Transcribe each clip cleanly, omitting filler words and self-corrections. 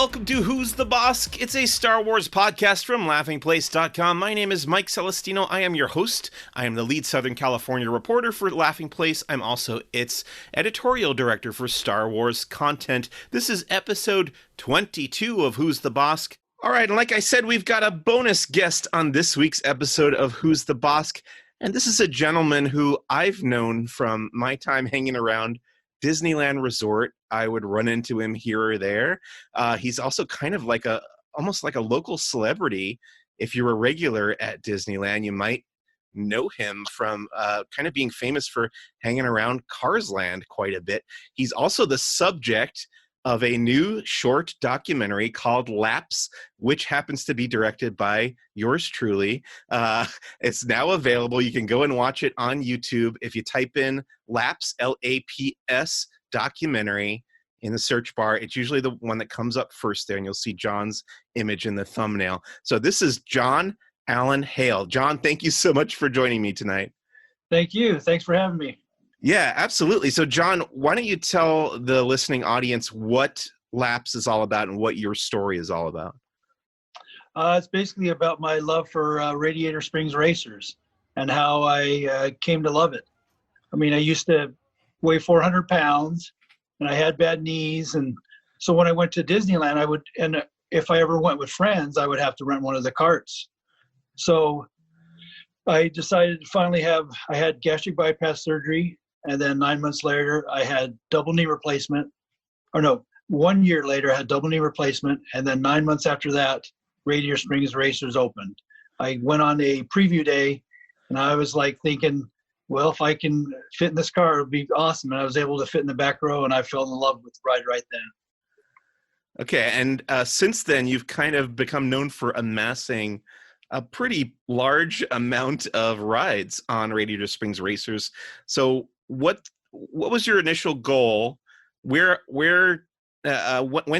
welcome to Who's the Bossk? It's a Star Wars podcast from laughingplace.com. My name is Mike Celestino. I am your host. I am the lead Southern California reporter for Laughing Place. I'm also its editorial director for Star Wars content. This is episode 22 of Who's the Bossk. All right, and like I said, we've got a bonus guest on this week's episode of Who's the Bossk, and this is a gentleman who I've known from my time hanging around Disneyland Resort. I would run into him here or there. He's also kind of like almost like a local celebrity. If you're a regular at Disneyland, you might know him from kind of being famous for hanging around Cars Land quite a bit. He's also the subject of a new short documentary called Laps, which happens to be directed by yours truly. It's now available. You can go and watch it on YouTube. If you type in Laps, L-A-P-S, documentary in the search bar, it's usually the one that comes up first there, and you'll see Jon's image in the thumbnail. So this is Jon Alan Hale. Jon, thank you so much for joining me tonight. Thank you. Thanks for having me. Yeah, absolutely. So, Jon, why don't you tell the listening audience what Laps is all about and what your story is all about? It's basically about my love for Radiator Springs Racers and how I came to love it. I mean, I used to weigh 400 pounds and I had bad knees. And so when I went to Disneyland, and if I ever went with friends, I would have to rent one of the carts. So I decided to finally I had gastric bypass surgery. And then 9 months later, I had double knee replacement. Or no, 1 year later, I had double knee replacement. And then 9 months after that, Radiator Springs Racers opened. I went on a preview day, and I was like thinking, well, if I can fit in this car, it would be awesome. And I was able to fit in the back row, and I fell in love with the ride right then. Okay, and since then, you've kind of become known for amassing a pretty large amount of rides on Radiator Springs Racers. So what was your initial goal? When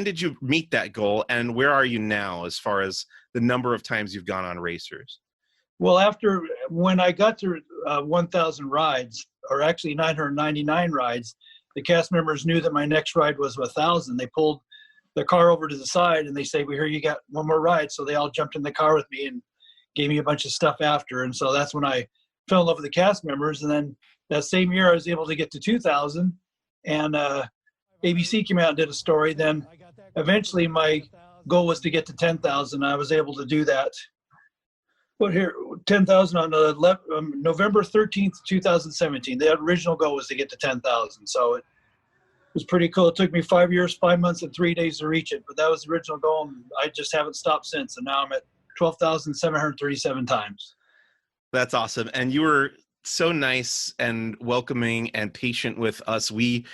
did you meet that goal, and where are you now as far as the number of times you've gone on Racers? Well, when I got to 1,000 rides, or actually 999 rides, the cast members knew that my next ride was 1,000. They pulled the car over to the side and they say, "We hear you got one more ride." So they all jumped in the car with me and gave me a bunch of stuff after. And so that's when I fell in love with the cast members. And then that same year I was able to get to 2,000, and ABC came out and did a story. Then eventually my goal was to get to 10,000. I was able to do that. But here, 10,000 on November 13th, 2017. The original goal was to get to 10,000. So it was pretty cool. It took me 5 years, 5 months, and 3 days to reach it. But that was the original goal, and I just haven't stopped since. And now I'm at 12,737 times. That's awesome. And you were so nice and welcoming and patient with us. We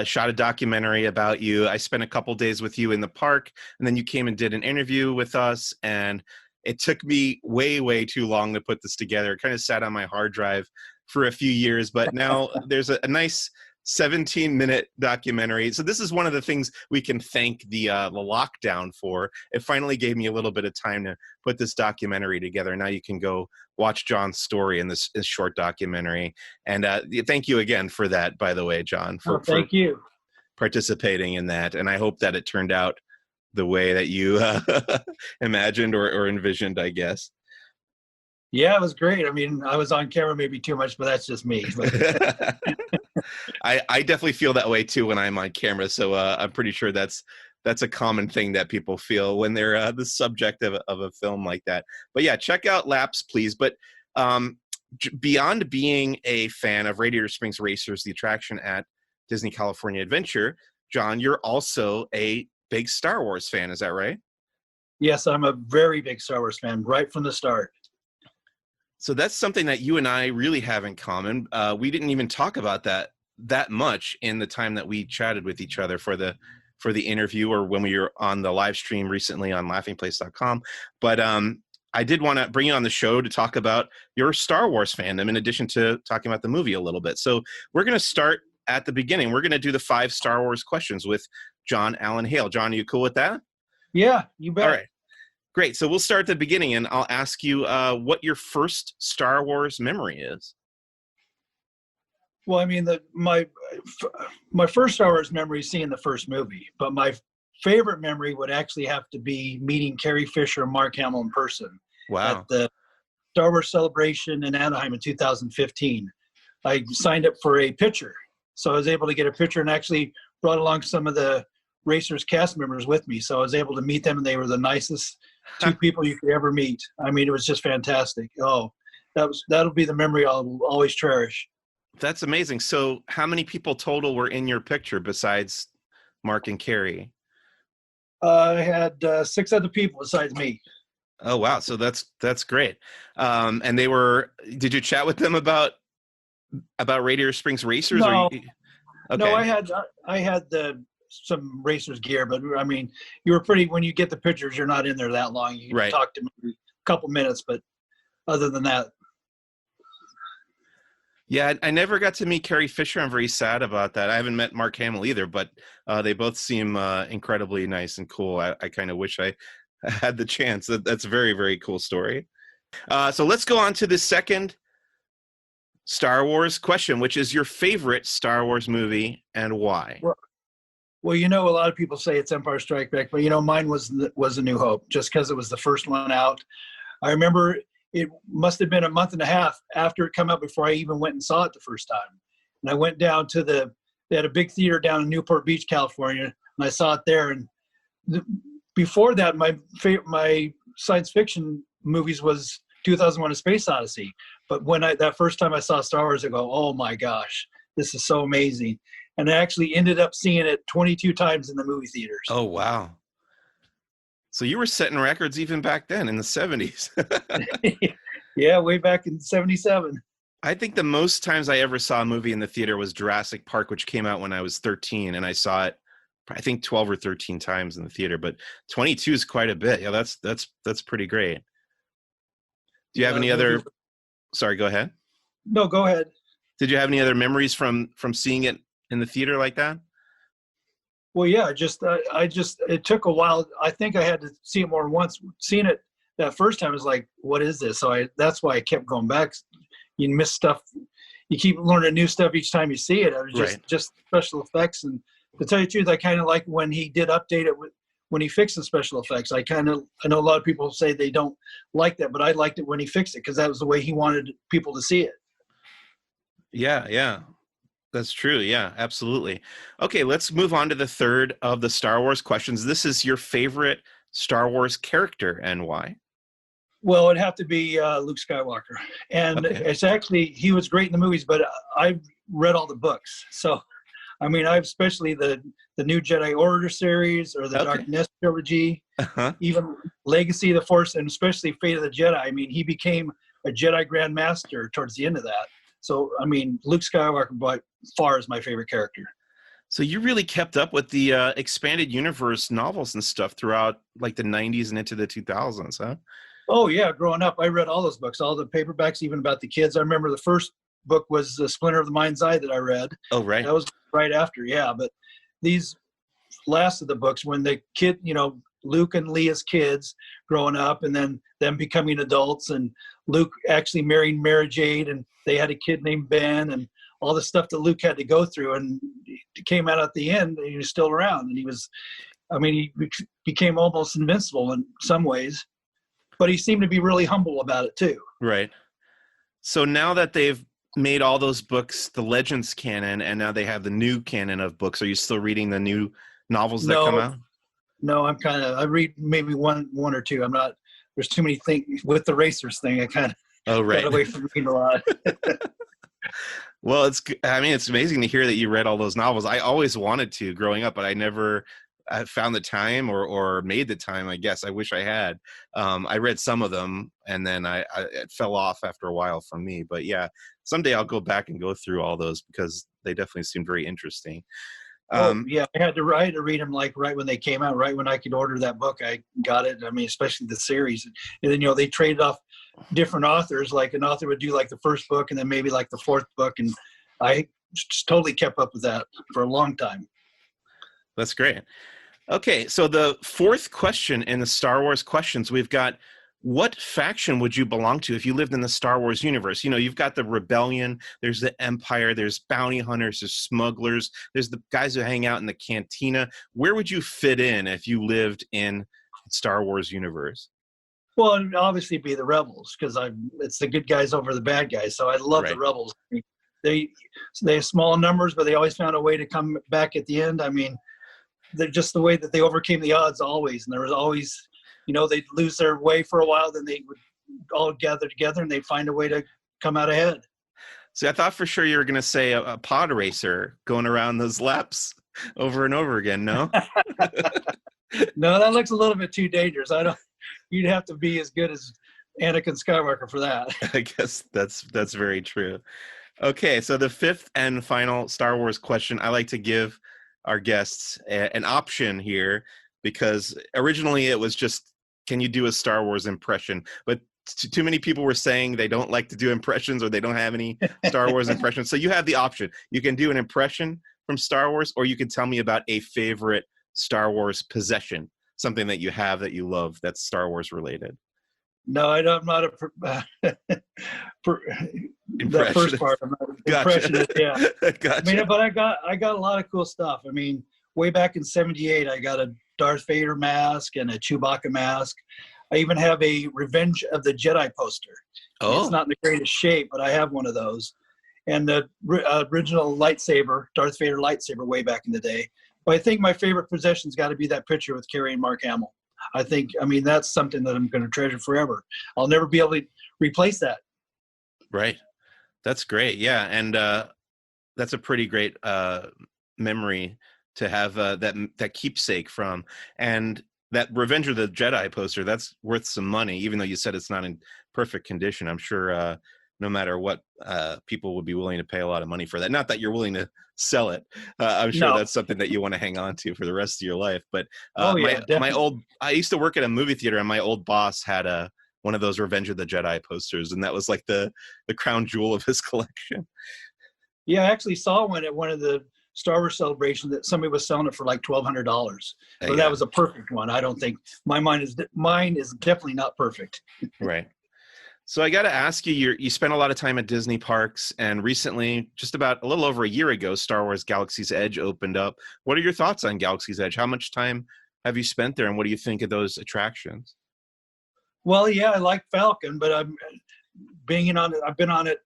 shot a documentary about you. I spent a couple days with you in the park, and then you came and did an interview with us. And it took me way, way too long to put this together. It kind of sat on my hard drive for a few years, but now there's a nice 17-minute documentary. So this is one of the things we can thank the lockdown for. It finally gave me a little bit of time to put this documentary together. Now you can go watch Jon's story in this short documentary. And thank you again for that, by the way, Jon, for participating in that. And I hope that it turned out the way that you imagined or envisioned, I guess. Yeah, it was great. I mean, I was on camera maybe too much, but that's just me. I definitely feel that way too when I'm on camera. So I'm pretty sure that's a common thing that people feel when they're the subject of a film like that. But yeah, check out Laps, please. But beyond being a fan of Radiator Springs Racers, the attraction at Disney California Adventure, Jon, you're also a big Star Wars fan. Is that right? Yes, I'm a very big Star Wars fan right from the start. So that's something that you and I really have in common. We didn't even talk about that much in the time that we chatted with each other for the interview, or when we were on the live stream recently on laughingplace.com. But I did want to bring you on the show to talk about your Star Wars fandom in addition to talking about the movie a little bit. So we're going to start at the beginning. We're going to do the 5 Star Wars questions with Jon Alan Hale. Jon, are you cool with that? Yeah, you bet. All right. Great. So we'll start at the beginning, and I'll ask you what your first Star Wars memory is. Well, I mean, my first Star Wars memory is seeing the first movie, but my favorite memory would actually have to be meeting Carrie Fisher and Mark Hamill in person Wow. at the Star Wars Celebration in Anaheim in 2015. I signed up for a picture, so I was able to get a picture and actually brought along some of the Racers cast members with me. So I was able to meet them, and they were the nicest two people you could ever meet. I mean, it was just fantastic. Oh, that'll be the memory I'll always cherish. That's amazing. So how many people total were in your picture besides Mark and Carrie? I had 6 other people besides me. Oh, wow. So that's great. And did you chat with them about Radiator Springs Racers? No, Okay. no, I had some Racers gear, but I mean, when you get the pictures, you're not in there that long. You Right. talk to me a couple minutes, but other than that. Yeah, I never got to meet Carrie Fisher. I'm very sad about that. I haven't met Mark Hamill either, but they both seem incredibly nice and cool. I kind of wish I had the chance. That's a very, very cool story. So let's go on to the second Star Wars question, which is your favorite Star Wars movie and why? Well, a lot of people say it's Empire Strikes Back, but mine was A New Hope, just because it was the first one out. I remember it must have been a month and a half after it came out before I even went and saw it the first time. And I went down to they had a big theater down in Newport Beach, California, and I saw it there. And before that, my science fiction movies was 2001: A Space Odyssey. But when that first time I saw Star Wars, I go, oh my gosh, this is so amazing. And I actually ended up seeing it 22 times in the movie theaters. Oh, wow. So you were setting records even back then in the 70s. Yeah, way back in 77. I think the most times I ever saw a movie in the theater was Jurassic Park, which came out when I was 13, and I saw it, I think 12 or 13 times in the theater, but 22 is quite a bit. Yeah, that's pretty great. Do you have any other, sorry, go ahead. No, go ahead. Did you have any other memories from seeing it in the theater like that? Well, yeah, it took a while. I think I had to see it more than once. Seeing it that first time was like, what is this? So that's why I kept going back. You miss stuff. You keep learning new stuff each time you see it. It was just special effects. And to tell you the truth, I kind of like when he did update it when he fixed the special effects. I know a lot of people say they don't like that, but I liked it when he fixed it because that was the way he wanted people to see it. Yeah. That's true. Yeah, absolutely. Okay, let's move on to the third of the Star Wars questions. This is your favorite Star Wars character and why? Well, it'd have to be Luke Skywalker. And It's actually, he was great in the movies, but I've read all the books. So, I mean, I've especially the new Jedi Order series or the Darkness trilogy, even Legacy of the Force, and especially Fate of the Jedi. I mean, he became a Jedi Grand Master towards the end of that. So, I mean, Luke Skywalker by far is my favorite character. So you really kept up with the expanded universe novels and stuff throughout like the 90s and into the 2000s, huh? Oh, yeah. Growing up, I read all those books, all the paperbacks, even about the kids. I remember the first book was The Splinter of the Mind's Eye that I read. Oh, right. That was right after, yeah. But these last of the books, when the kid, Luke and Leia's kids growing up and then them becoming adults and Luke actually marrying Mara Jade and they had a kid named Ben and all the stuff that Luke had to go through, and it came out at the end and he was still around, and he became almost invincible in some ways, but he seemed to be really humble about it too. Right. So now that they've made all those books, the Legends canon, and now they have the new canon of books, are you still reading the new novels that come out? No, I read maybe one or two. I'm not, there's too many things with the Racers thing. I kind of got away from reading a lot. Well, it's amazing to hear that you read all those novels. I always wanted to growing up, but I found the time or made the time, I guess. I wish I had. I read some of them and then it fell off after a while for me. But yeah, someday I'll go back and go through all those because they definitely seem very interesting. Yeah, I had to read them like right when they came out, right when I could order that book. I got it. I mean, especially the series. And then, they traded off different authors. Like an author would do like the first book and then maybe like the fourth book. And I just totally kept up with that for a long time. That's great. Okay, so the fourth question in the Star Wars questions, we've got What faction would you belong to if you lived in the Star Wars universe? You know, you've got the Rebellion, there's the Empire, there's bounty hunters, there's smugglers, there's the guys who hang out in the cantina. Where would you fit in if you lived in Star Wars universe? Well, it'd obviously be the rebels because it's the good guys over the bad guys. So I love Right. the rebels. They have small numbers, but they always found a way to come back at the end. I mean, they're just the way that they overcame the odds always. And there was always, they'd lose their way for a while, then they would all gather together and they'd find a way to come out ahead. See, I thought for sure you were going to say a pod racer going around those laps over and over again. No? No, that looks a little bit too dangerous. You'd have to be as good as Anakin Skywalker for that. I guess that's very true. Okay, so the fifth and final Star Wars question, I like to give our guests an option here because originally it was just, can you do a Star Wars impression? But too many people were saying they don't like to do impressions or they don't have any Star Wars impressions. So you have the option. You can do an impression from Star Wars, or you can tell me about a favorite Star Wars possession, something that you have that you love that's Star Wars related. No, I'm not that first part. I'm not impressionist. Yeah, Gotcha. I mean, but I got a lot of cool stuff. I mean, way back in '78, I got a Darth Vader mask and a Chewbacca mask. I even have a Revenge of the Jedi poster. Oh, it's not in the greatest shape, but I have one of those. And the original lightsaber, Darth Vader lightsaber, way back in the day. But I think my favorite possession's got to be that picture with Carrie and Mark Hamill. I mean, that's something that I'm going to treasure forever. I'll never be able to replace that. Right. That's great. Yeah. And that's a pretty great memory to have that keepsake from. And that Revenge of the Jedi poster, that's worth some money, even though you said it's not in perfect condition. I'm sure no matter what, people would be willing to pay a lot of money for that. Not that you're willing to sell it. I'm sure that's something that you want to hang on to for the rest of your life. But I used to work at a movie theater, and my old boss had one of those Revenge of the Jedi posters, and that was like the crown jewel of his collection. Yeah, I actually saw one at one of the Star Wars celebrations that somebody was selling it for like $1,200. So that was a perfect one. I don't think mine is definitely not perfect. Right. So I got to ask you, you spent a lot of time at Disney parks, and recently, just about a little over a year ago, Star Wars Galaxy's Edge opened up. What are your thoughts on Galaxy's Edge? How much time have you spent there, and what do you think of those attractions? Well, yeah, I like Falcon, but I've been on it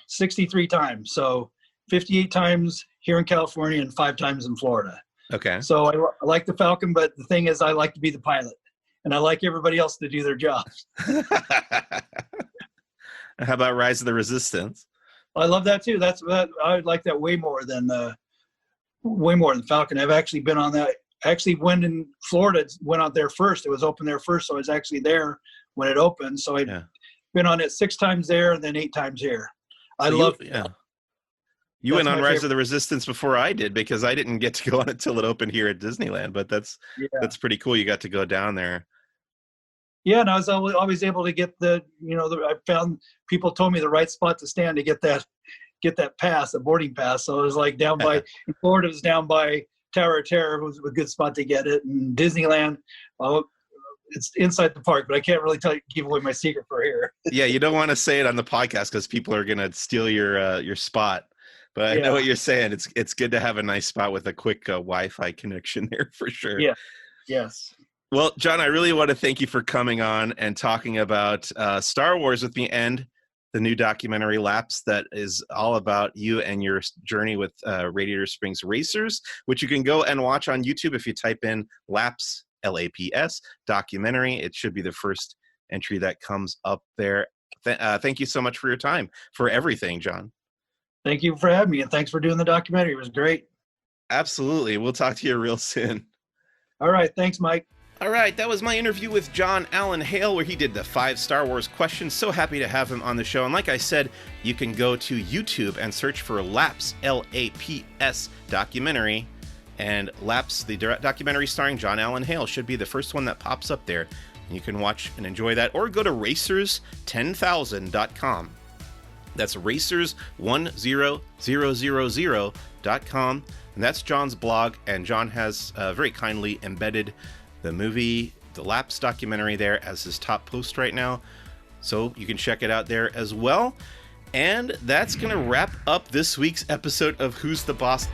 63 times. So 58 times here in California and 5 times in Florida. Okay. So I like the Falcon, but the thing is I like to be the pilot. And I like everybody else to do their jobs. How about Rise of the Resistance? I love that too. I like that way more than Falcon. I've actually been on that. Actually, went in Florida, went out there first. It was open there first, so I was actually there when it opened. So I've been on it 6 times there and then 8 times here. I love it. Yeah. You went on Rise of the Resistance before I did, because I didn't get to go on it till it opened here at Disneyland. But that's pretty cool. You got to go down there. Yeah, and I was always able to get I found people told me the right spot to stand to get that pass, the boarding pass. So it was like down by in Florida, it was down by Tower of Terror. It was a good spot to get it. And Disneyland, it's inside the park, but I can't really give away my secret for here. Yeah, you don't want to say it on the podcast because people are going to steal your spot. But I know what you're saying. It's good to have a nice spot with a quick Wi-Fi connection there for sure. Yeah. Yes. Well, Jon, I really want to thank you for coming on and talking about Star Wars with me and the new documentary Laps that is all about you and your journey with Radiator Springs Racers, which you can go and watch on YouTube if you type in Laps, L-A-P-S, documentary. It should be the first entry that comes up there. Thank you so much for your time, for everything, Jon. Thank you for having me, and thanks for doing the documentary. It was great. Absolutely. We'll talk to you real soon. All right. Thanks, Mike. All right, that was my interview with Jon Alan Hale, where he did the 5 Star Wars questions. So happy to have him on the show. And like I said, you can go to YouTube and search for Laps, L-A-P-S, documentary. And Laps, the documentary starring Jon Alan Hale, should be the first one that pops up there. And you can watch and enjoy that. Or go to racers10000.com. That's racers10000.com. And that's Jon's blog. And Jon has very kindly embedded the movie the Laps documentary there as his top post right now. So you can check it out there as well. And that's going to wrap up this week's episode of Who's the Boss?